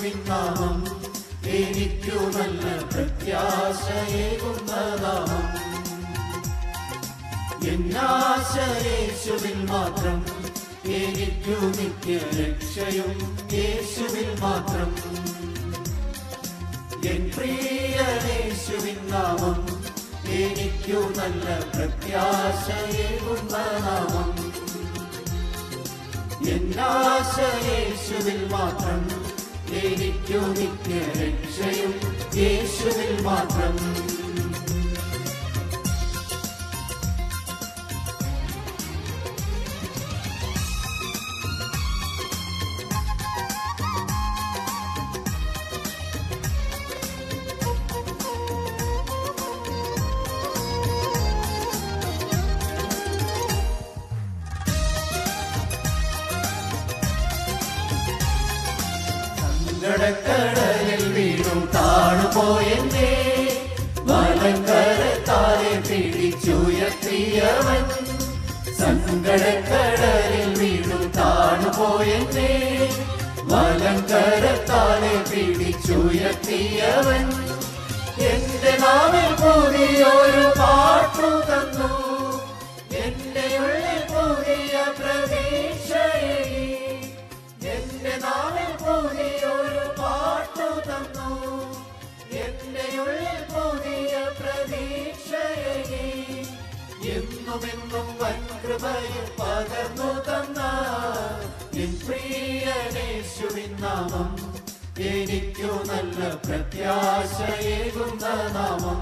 യേശുവിൻ നാമം എനിക്കു നല്ല പ്രത്യാശയേകുന്ന നാമം. എന്നാശ യേശുവിൽ മാത്രം, എനിക്കു നിത്യരക്ഷയും യേശുവിൽ മാത്രം. എൻ പ്രിയനേശുവിൻ നാമം എനിക്കു നല്ല പ്രത്യാശയേകുന്ന നാമം. എന്നാശ യേശുവിൽ മാത്രം, എനിക്കു നിത്യരക്ഷയും യേശുവിൽ മാത്രം. സങ്കടക്കടലിൽ വീണു താണുപോയെന്നെ വലങ്കരത്താലെ പിടിച്ചുയർത്തിയവൻ. സങ്കടക്കടലിൽ വീണു താണുപോയെന്നെ വലങ്കരത്താലെ പിടിച്ചുയർത്തിയവൻ. എന്റെ നാവിൽ പുതിയൊരു പാട്ടു തന്നു, എന്റെ ഉള്ളിൽ പുതിയ പ്രതീക്ഷയെ. എന്റെ നാവിൽ പുതിയൊരു പാട്ടു തന്നു, എന്റെ ഉള്ളിൽ പുതിയ പ്രതീക്ഷയെ. എന്നുമെന്നും വൻകൃപയിൽ പകർന്നു തന്ന എൻ പ്രിയനേശുവിൻ നാമം എനിക്കു നല്ല പ്രത്യാശയേകുന്ന നാമം.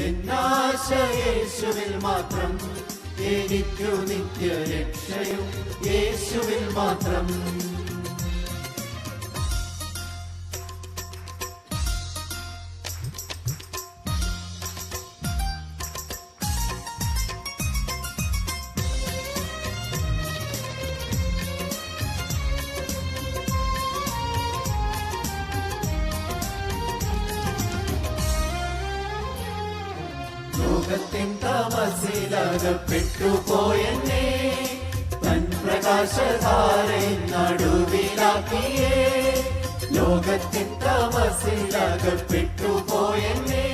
എന്നാശ യേശുവിൽ മാത്രം, എനിക്കു നിത്യരക്ഷയും യേശുവിൽ മാത്രം. ലോകത്തിൻ താമസിലകപ്പെട്ടുപോയെന്നെ തൻ പ്രകാശധാരയിൻ നടുവിലാക്കിയേ. ലോകത്തിൻ താമസിലകപ്പെട്ടുപോയെന്നെ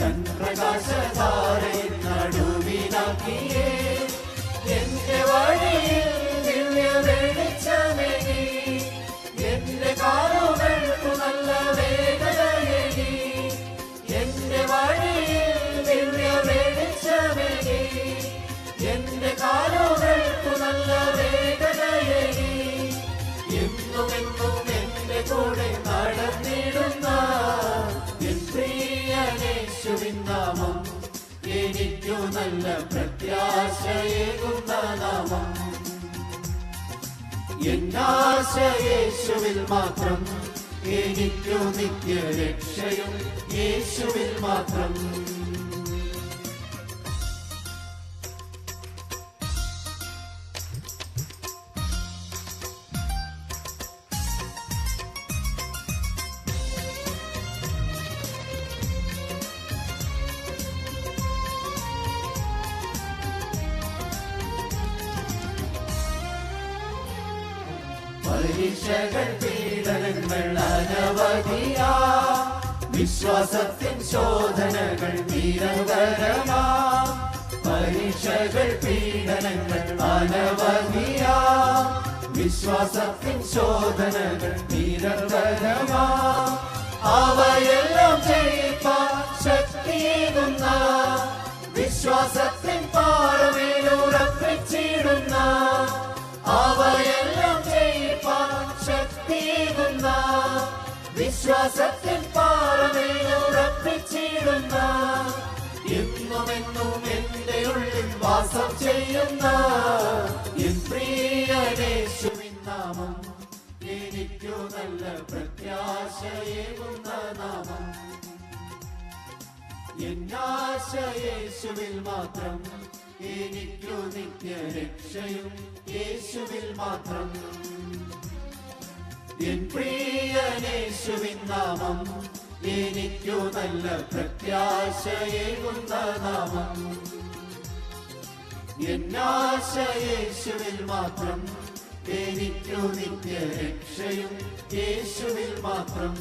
തൻ പ്രകാശധാരയിൻ നടുവിലാക്കിയേ. എന്റെ വഴിയിൽ ദിവ്യ വെളിച്ചമേകി, എന്റെ കാലുകൾക്കു നല്ല വേഗതയേകി. എന്റെ വഴിയിൽ ദിവ്യ വെളിച്ചമേകി, എന്റെ കാലുകൾക്കു നല്ല വേഗതയേകി. എന്നുമെന്നും എന്റെ കൂടെ നടന്നിടുന്ന എൻ പ്രിയനേശുവിൻ നാമം എനിക്കു നല്ല പ്രത്യാശയേകുന്ന നാമം. എന്നാശ യേശുവിൽ മാത്രം, എനിക്കു നിത്യരക്ഷയും യേശുവിൽ മാത്രം. പരീക്ഷകൾ പീഡനങ്ങൾ അനവധിയാ, വിശ്വാസത്തിൻ ശോധനകൾ നിരന്തരമാ. പരീക്ഷകൾ പീഡനങ്ങൾ അനവധിയാ, വിശ്വാസത്തിൻ ശോധനകൾ നിരന്തരമാ. അവയെല്ലാം ജയിപ്പാൻ ശക്തിയേകുന്ന, വിശ്വാസത്തിൻ പാറമേലുറപ്പിച്ചിടുന്ന. അവയെല്ലാം ജയിപ്പാൻ ശക്തിയേകുന്ന, വിശ്വാസത്തിൻ പാറമേലുറപ്പിച്ചിടുന്ന. എന്നുമെന്നും എന്റെ ഉള്ളിൽ വാസം ചെയ്യുന്ന എൻ പ്രിയനേശുവിൻ നാമം എനിക്കു നല്ല പ്രത്യാശയേകുന്ന നാമം. എന്നാശ യേശുവിൽ മാത്രം, എനിക്കു നിത്യരക്ഷയും യേശുവിൽ മാത്രം. എൻ പ്രിയനേശുവിൻ നാമം എനിക്കു നല്ല പ്രത്യാശയേകുന്ന നാമം. എന്നാശ യേശുവിൽ മാത്രം, എനിക്കു നിത്യരക്ഷയും യേശുവിൽ മാത്രം.